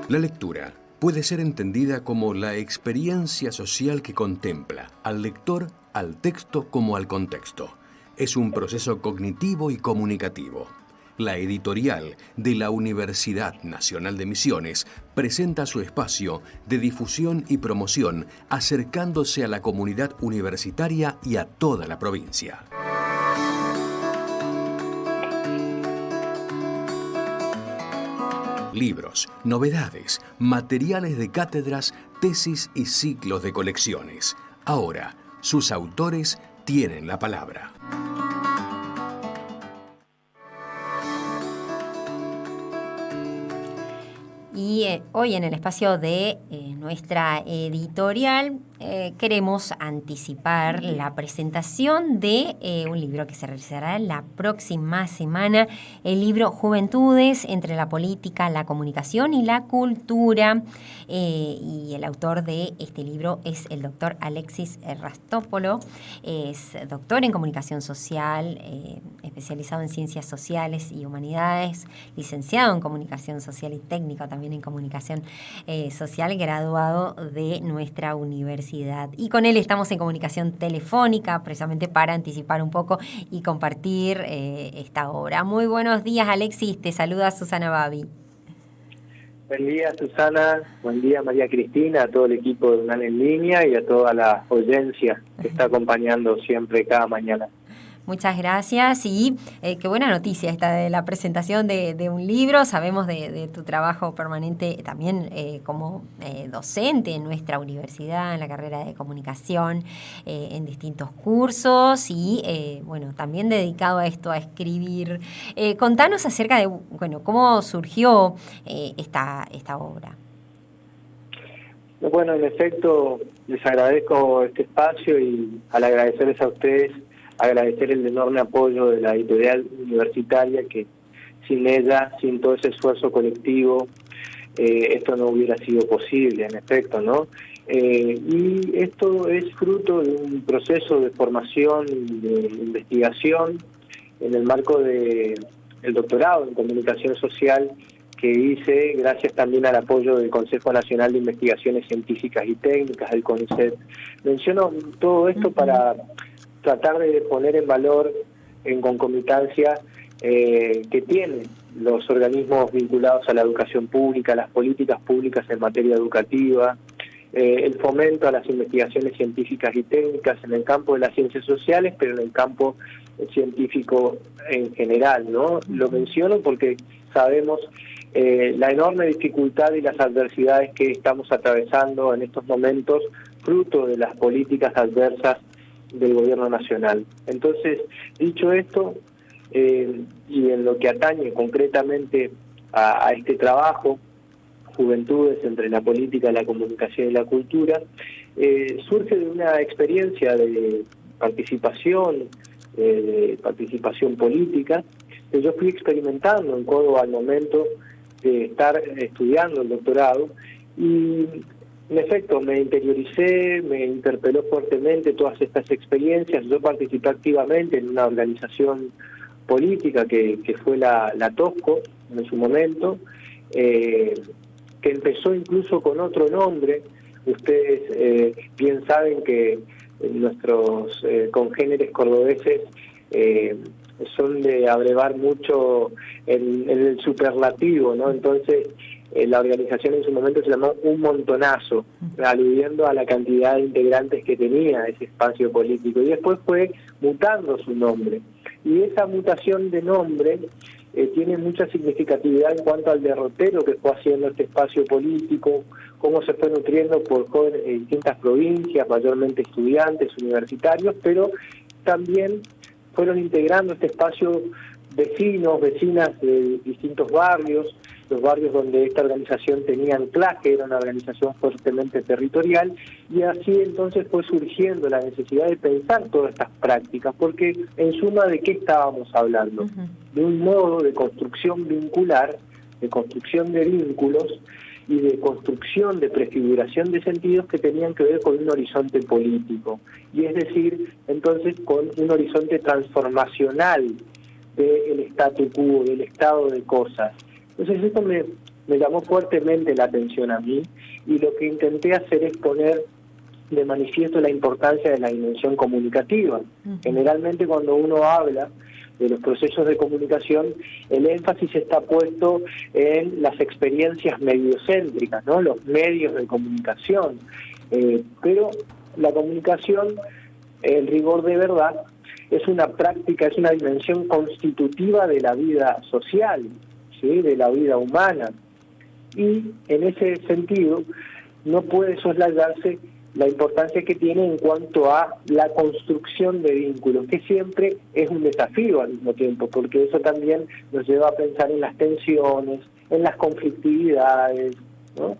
La lectura puede ser entendida como la experiencia social que contempla al lector, al texto como al contexto. Es un proceso cognitivo y comunicativo. La editorial de la Universidad Nacional de Misiones presenta su espacio de difusión y promoción acercándose a la comunidad universitaria y a toda la provincia. Libros, novedades, materiales de cátedras, tesis y ciclos de colecciones. Ahora, sus autores tienen la palabra. Y hoy en el espacio de nuestra editorial queremos anticipar la presentación de un libro que se realizará la próxima semana, el libro Juventudes entre la política, la comunicación y la cultura. Y el autor de este libro es el doctor Alexis Rastópolo, es doctor en comunicación social, especializado en ciencias sociales y humanidades, licenciado en comunicación social y técnico también en comunicación social, graduado de nuestra universidad. Y con él estamos en comunicación telefónica, precisamente para anticipar un poco y compartir esta obra. Muy buenos días, Alexis. Te saluda Susana Babi. Buen día, Susana. Buen día, María Cristina, a todo el equipo de UNAL en línea y a toda la audiencia que está acompañando siempre cada mañana. Muchas gracias y qué buena noticia esta de la presentación de un libro. Sabemos de tu trabajo permanente también como docente en nuestra universidad, en la carrera de comunicación, en distintos cursos y bueno, también dedicado a esto, a escribir. Contanos acerca de cómo surgió esta obra. Bueno, en efecto, les agradezco este espacio y al agradecerles a ustedes, agradecer el enorme apoyo de la editorial universitaria, que sin ella, sin todo ese esfuerzo colectivo, esto no hubiera sido posible, en efecto, ¿no? Y esto es fruto de un proceso de formación, de investigación, en el marco del doctorado en comunicación social que hice, gracias también al apoyo del Consejo Nacional de Investigaciones Científicas y Técnicas, del CONICET. Menciono todo esto para tratar de poner en valor, en concomitancia, que tienen los organismos vinculados a la educación pública, las políticas públicas en materia educativa, el fomento a las investigaciones científicas y técnicas en el campo de las ciencias sociales, pero en el campo científico en general, ¿no? Lo menciono porque sabemos la enorme dificultad y las adversidades que estamos atravesando en estos momentos, fruto de las políticas adversas del gobierno nacional. Entonces, dicho esto, y en lo que atañe concretamente a este trabajo, Juventudes entre la política, la comunicación y la cultura, surge de una experiencia de participación política, que yo fui experimentando en Córdoba al momento de estar estudiando el doctorado, y en efecto, me interioricé, me interpeló fuertemente todas estas experiencias. Yo participé activamente en una organización política que fue la TOSCO en su momento, que empezó incluso con otro nombre. Ustedes bien saben que nuestros congéneres cordobeses son de abrevar mucho en el superlativo, ¿no? Entonces, la organización en su momento se llamó Un Montonazo, aludiendo a la cantidad de integrantes que tenía ese espacio político, y después fue mutando su nombre. Y esa mutación de nombre tiene mucha significatividad en cuanto al derrotero que fue haciendo este espacio político, cómo se fue nutriendo por jóvenes de distintas provincias, mayormente estudiantes, universitarios, pero también fueron integrando este espacio vecinos, vecinas de distintos barrios, los barrios donde esta organización tenía anclaje, era una organización fuertemente territorial, y así entonces fue surgiendo la necesidad de pensar todas estas prácticas, porque en suma, ¿de qué estábamos hablando? De un modo de construcción vincular, de construcción de vínculos y de construcción de prefiguración de sentidos que tenían que ver con un horizonte político, y es decir, entonces con un horizonte transformacional del statu quo, del estado de cosas. Entonces esto me me llamó fuertemente la atención a mí, y lo que intenté hacer es poner de manifiesto la importancia de la dimensión comunicativa. Generalmente cuando uno habla de los procesos de comunicación, el énfasis está puesto en las experiencias mediocéntricas, ¿no? Los medios de comunicación. Pero la comunicación, el rigor de verdad, es una práctica, es una dimensión constitutiva de la vida social, ¿sí? De la vida humana. Y en ese sentido no puede soslayarse la importancia que tiene en cuanto a la construcción de vínculos, que siempre es un desafío al mismo tiempo, porque eso también nos lleva a pensar en las tensiones, en las conflictividades, ¿no?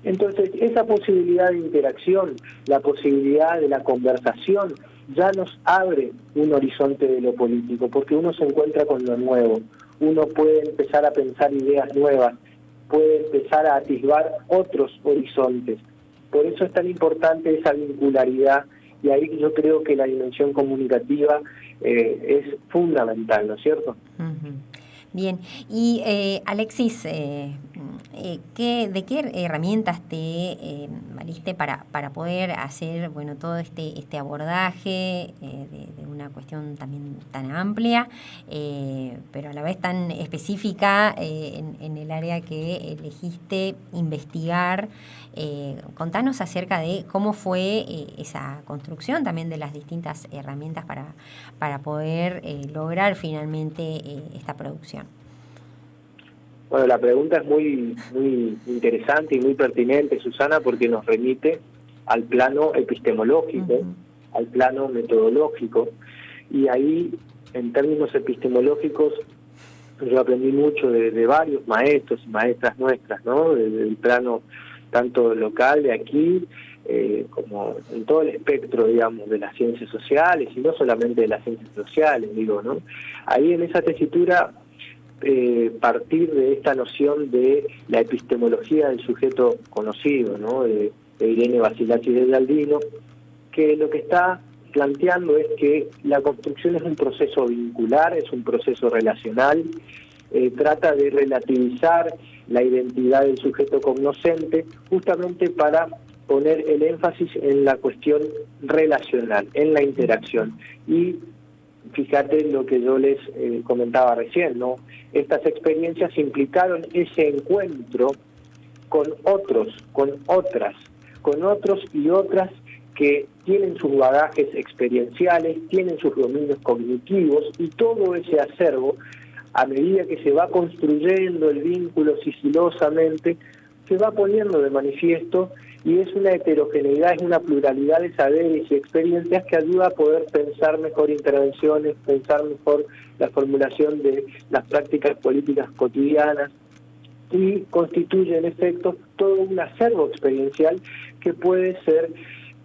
Entonces, esa posibilidad de interacción, la posibilidad de la conversación, ya nos abre un horizonte de lo político, porque uno se encuentra con lo nuevo, uno puede empezar a pensar ideas nuevas, puede empezar a atisbar otros horizontes. Por eso es tan importante esa vincularidad, y ahí yo creo que la dimensión comunicativa es fundamental, ¿no es cierto? Bien, y Alexis, ¿de qué herramientas te valiste para poder hacer, bueno, todo este abordaje de una cuestión también tan amplia, pero a la vez tan específica en el área que elegiste investigar? Contanos acerca de cómo fue esa construcción también de las distintas herramientas para poder lograr finalmente esta producción. Bueno, la pregunta es muy interesante y muy pertinente, Susana, porque nos remite al plano epistemológico, al plano metodológico, y ahí, en términos epistemológicos, yo aprendí mucho de varios maestros y maestras nuestras, ¿no? Del plano tanto local de aquí, como en todo el espectro, digamos, de las ciencias sociales, y no solamente de las ciencias sociales, digo, ¿no? Ahí en esa tesitura, partir de esta noción de la epistemología del sujeto conocido, ¿no? De Irene Basilachis de Gialdino, que lo que está planteando es que la construcción es un proceso vincular, es un proceso relacional, trata de relativizar la identidad del sujeto cognoscente, justamente para poner el énfasis en la cuestión relacional, en la interacción. Y fíjate lo que yo les comentaba recién, ¿no? Estas experiencias implicaron ese encuentro con otros, con otras, con otros y otras que tienen sus bagajes experienciales, tienen sus dominios cognitivos, y todo ese acervo, a medida que se va construyendo el vínculo sigilosamente, se va poniendo de manifiesto, y es una heterogeneidad, es una pluralidad de saberes y experiencias que ayuda a poder pensar mejor intervenciones, pensar mejor la formulación de las prácticas políticas cotidianas, y constituye en efecto todo un acervo experiencial que puede ser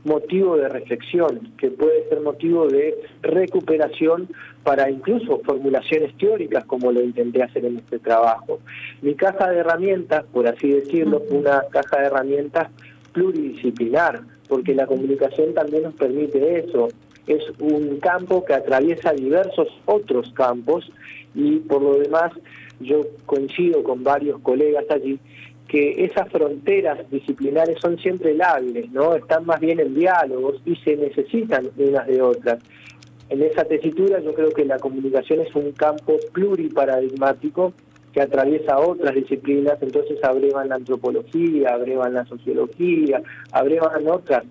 motivo de reflexión, que puede ser motivo de recuperación para incluso formulaciones teóricas, como lo intenté hacer en este trabajo. Mi caja de herramientas, por así decirlo, una caja de herramientas pluridisciplinar, porque la comunicación también nos permite eso. Es un campo que atraviesa diversos otros campos, y por lo demás yo coincido con varios colegas allí que esas fronteras disciplinares son siempre lábiles, ¿no? Están más bien en diálogos y se necesitan unas de otras. En esa tesitura yo creo que la comunicación es un campo pluriparadigmático que atraviesa otras disciplinas, entonces abrevan la antropología, abrevan la sociología, abrevan otras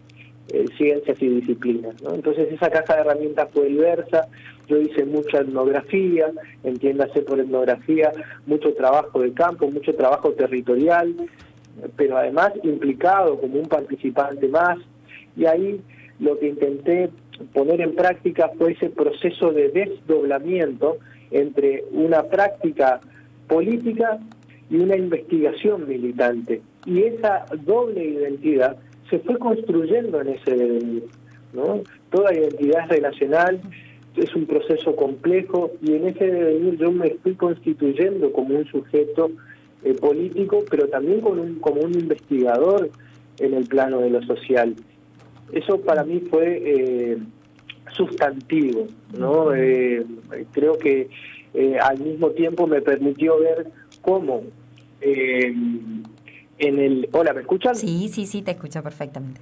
ciencias y disciplinas, ¿no? Entonces esa caja de herramientas fue diversa. Yo hice mucha etnografía, entiéndase por etnografía, mucho trabajo de campo, mucho trabajo territorial, pero además implicado como un participante más, y ahí lo que intenté poner en práctica fue ese proceso de desdoblamiento entre una práctica política y una investigación militante, y esa doble identidad se fue construyendo en ese devenir, ¿no? Toda identidad es relacional, es un proceso complejo, y en ese devenir yo me estoy constituyendo como un sujeto político, pero también como un investigador en el plano de lo social. Eso para mí fue sustantivo, ¿no? Creo que al mismo tiempo me permitió ver cómo Hola, ¿me escuchan? Sí, te escucho perfectamente.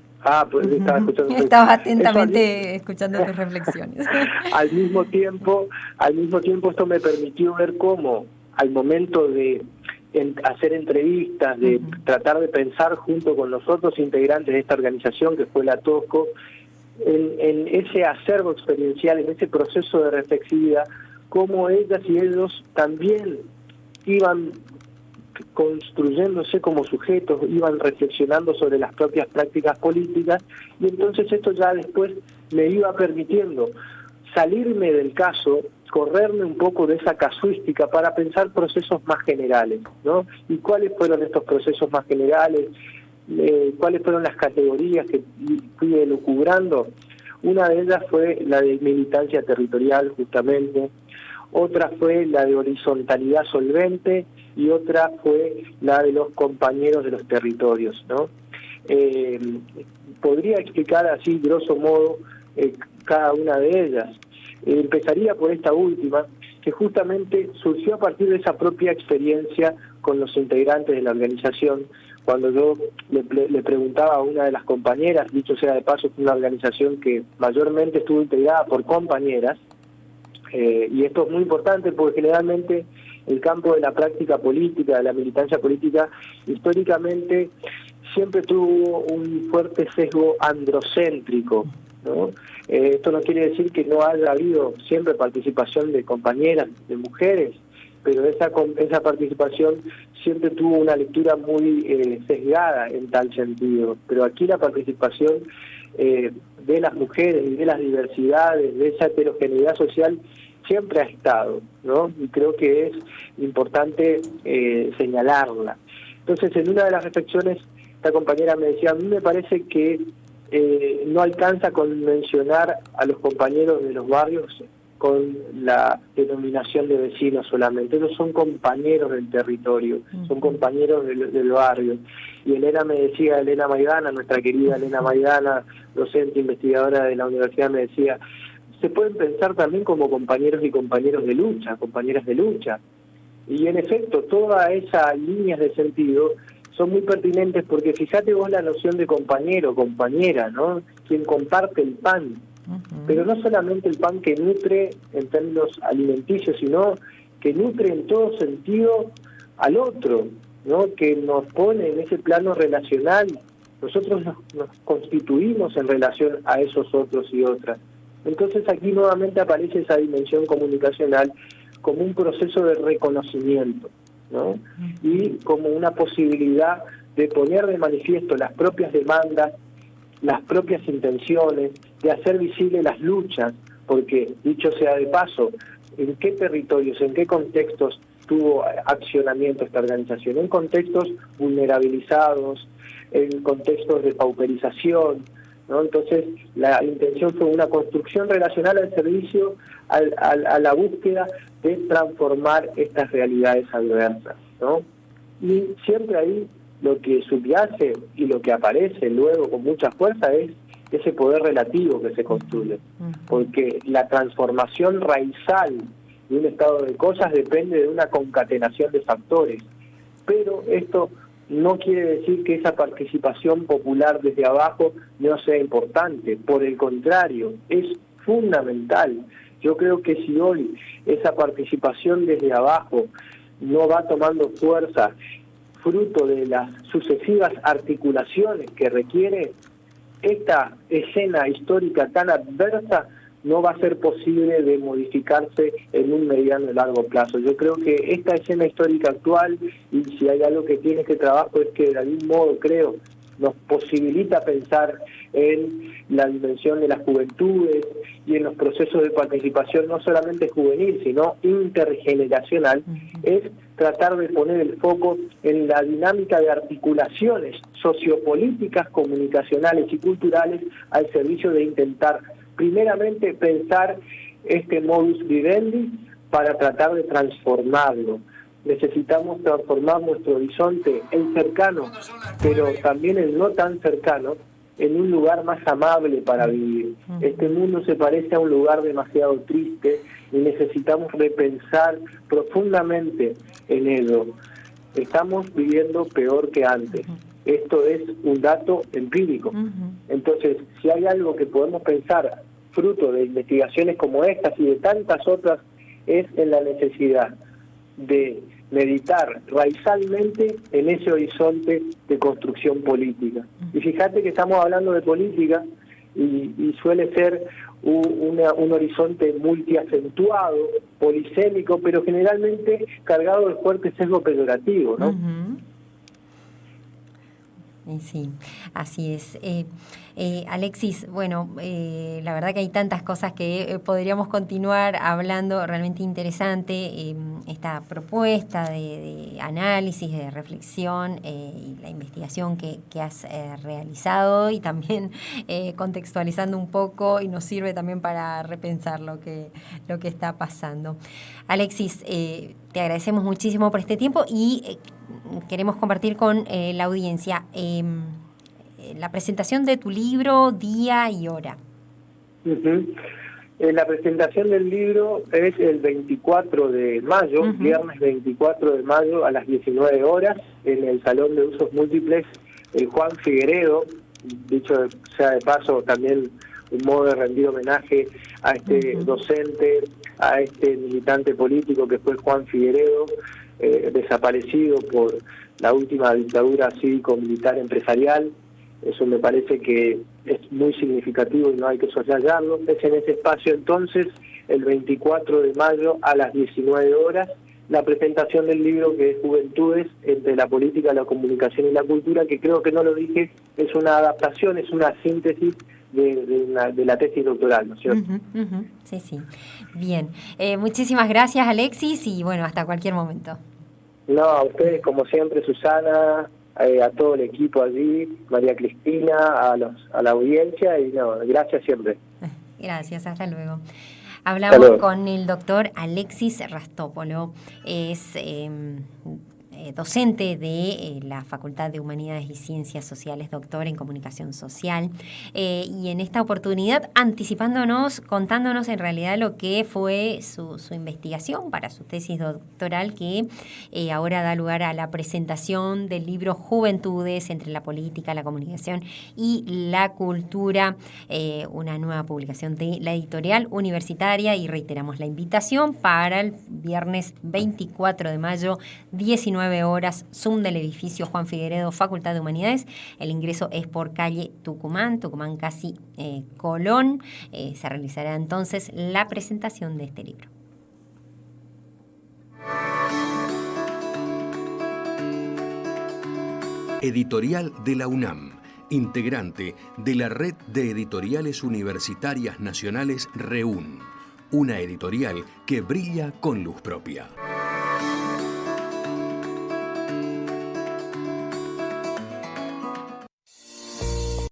Pues estaba escuchando. Estabas atentamente escuchando tus reflexiones. Al mismo tiempo esto me permitió ver cómo al momento de hacer entrevistas, de tratar de pensar junto con los otros integrantes de esta organización que fue la TOSCO, en ese acervo experiencial, en ese proceso de reflexividad, cómo ellas y ellos también iban construyéndose como sujetos, iban reflexionando sobre las propias prácticas políticas, y entonces esto ya después me iba permitiendo salirme del caso, correrme un poco de esa casuística para pensar procesos más generales, ¿no? ¿Y cuáles fueron estos procesos más generales? ¿Cuáles fueron las categorías que fui elucubrando? Una de ellas fue la de militancia territorial, justamente. Otra fue la de horizontalidad solvente y otra fue la de los compañeros de los territorios, ¿no? Podría explicar así, grosso modo, cada una de ellas. Empezaría por esta última, que justamente surgió a partir de esa propia experiencia con los integrantes de la organización. Cuando yo le preguntaba a una de las compañeras, dicho sea de paso, fue una organización que mayormente estuvo integrada por compañeras, y esto es muy importante porque generalmente el campo de la práctica política, de la militancia política, históricamente siempre tuvo un fuerte sesgo androcéntrico, ¿no? Esto no quiere decir que no haya habido siempre participación de compañeras, de mujeres, pero esa participación siempre tuvo una lectura muy sesgada en tal sentido. Pero aquí la participación de las mujeres y de las diversidades, de esa heterogeneidad social, siempre ha estado, ¿no? Y creo que es importante señalarla. Entonces, en una de las reflexiones, esta compañera me decía, a mí me parece que no alcanza con mencionar a los compañeros de los barrios con la denominación de vecinos solamente. Ellos son compañeros del territorio, son compañeros del barrio. Y Elena Maidana, nuestra querida Elena Maidana, docente investigadora de la universidad, me decía, se pueden pensar también como compañeros y compañeros de lucha, compañeras de lucha. Y en efecto, todas esas líneas de sentido son muy pertinentes porque fíjate vos la noción de compañero, compañera, ¿no? Quien comparte el pan. Pero no solamente el pan que nutre en términos alimenticios, sino que nutre en todo sentido al otro, ¿no? Que nos pone en ese plano relacional. Nosotros nos constituimos en relación a esos otros y otras. Entonces aquí nuevamente aparece esa dimensión comunicacional como un proceso de reconocimiento, ¿no? Y como una posibilidad de poner de manifiesto las propias demandas, las propias intenciones, de hacer visibles las luchas, porque, dicho sea de paso, ¿en qué territorios, en qué contextos tuvo accionamiento esta organización? En contextos vulnerabilizados, en contextos de pauperización, ¿no? Entonces, la intención fue una construcción relacional al servicio, a la búsqueda de transformar estas realidades adversas, ¿no? Y siempre ahí lo que subyace y lo que aparece luego con mucha fuerza es ese poder relativo que se construye, porque la transformación raizal de un estado de cosas depende de una concatenación de factores, pero esto no quiere decir que esa participación popular desde abajo no sea importante, por el contrario, es fundamental. Yo creo que si hoy esa participación desde abajo no va tomando fuerza, fruto de las sucesivas articulaciones que requiere, esta escena histórica tan adversa no va a ser posible de modificarse en un mediano y largo plazo. Yo creo que esta escena histórica actual, y si hay algo que tiene este trabajo, es que de algún modo, creo, nos posibilita pensar en la dimensión de las juventudes y en los procesos de participación no solamente juvenil, sino intergeneracional, es tratar de poner el foco en la dinámica de articulaciones sociopolíticas, comunicacionales y culturales al servicio de intentar, primeramente, pensar este modus vivendi para tratar de transformarlo. Necesitamos transformar nuestro horizonte, el cercano, pero también el no tan cercano, en un lugar más amable para vivir. Este mundo se parece a un lugar demasiado triste y necesitamos repensar profundamente en ello. estamos viviendo peor que antes. Esto es un dato empírico. Entonces, si hay algo que podemos pensar fruto de investigaciones como estas y de tantas otras, es en la necesidad de meditar raizalmente en ese horizonte de construcción política. Y fíjate que estamos hablando de política y suele ser un horizonte multiacentuado, polisémico, pero generalmente cargado de fuerte sesgo peyorativo, ¿no? Sí, así es. Alexis, bueno, la verdad que hay tantas cosas que podríamos continuar hablando, realmente interesante esta propuesta de análisis, de reflexión y la investigación que has realizado y también contextualizando un poco, y nos sirve también para repensar lo que está pasando. Alexis, te agradecemos muchísimo por este tiempo y queremos compartir con la audiencia la presentación de tu libro, día y hora. La presentación del libro es el 24 de mayo, viernes 24 de mayo a las 19 horas, en el Salón de Usos Múltiples, el Juan Figueredo. Dicho sea de paso, también un modo de rendir homenaje a este docente, a este militante político que fue Juan Figueredo, desaparecido por la última dictadura cívico-militar empresarial. Eso me parece que es muy significativo y no hay que soslayarlo. Es en ese espacio entonces, el 24 de mayo a las 19 horas, la presentación del libro, que es Juventudes entre la política, la comunicación y la cultura, que creo que no lo dije, es una adaptación, es una síntesis de la tesis doctoral, ¿no es cierto? Sí, sí. Bien. Muchísimas gracias, Alexis, y bueno, hasta cualquier momento. No, a ustedes, como siempre, Susana, a todo el equipo allí, María Cristina, a la audiencia, y no, gracias siempre. Gracias, hasta luego. Hablamos con el doctor Alexis Rastópolo, es docente de la Facultad de Humanidades y Ciencias Sociales, doctor en Comunicación Social, y en esta oportunidad anticipándonos, contándonos en realidad lo que fue su investigación para su tesis doctoral, que ahora da lugar a la presentación del libro Juventudes entre la política, la comunicación y la cultura, una nueva publicación de la editorial universitaria, y reiteramos la invitación para el viernes 24 de mayo, 19 horas, Zoom del edificio Juan Figueredo, Facultad de Humanidades. El ingreso es por calle Tucumán casi Colón. Se realizará entonces la presentación de este libro. Editorial de la UNAM, integrante de la Red de Editoriales Universitarias Nacionales REUN, una editorial que brilla con luz propia.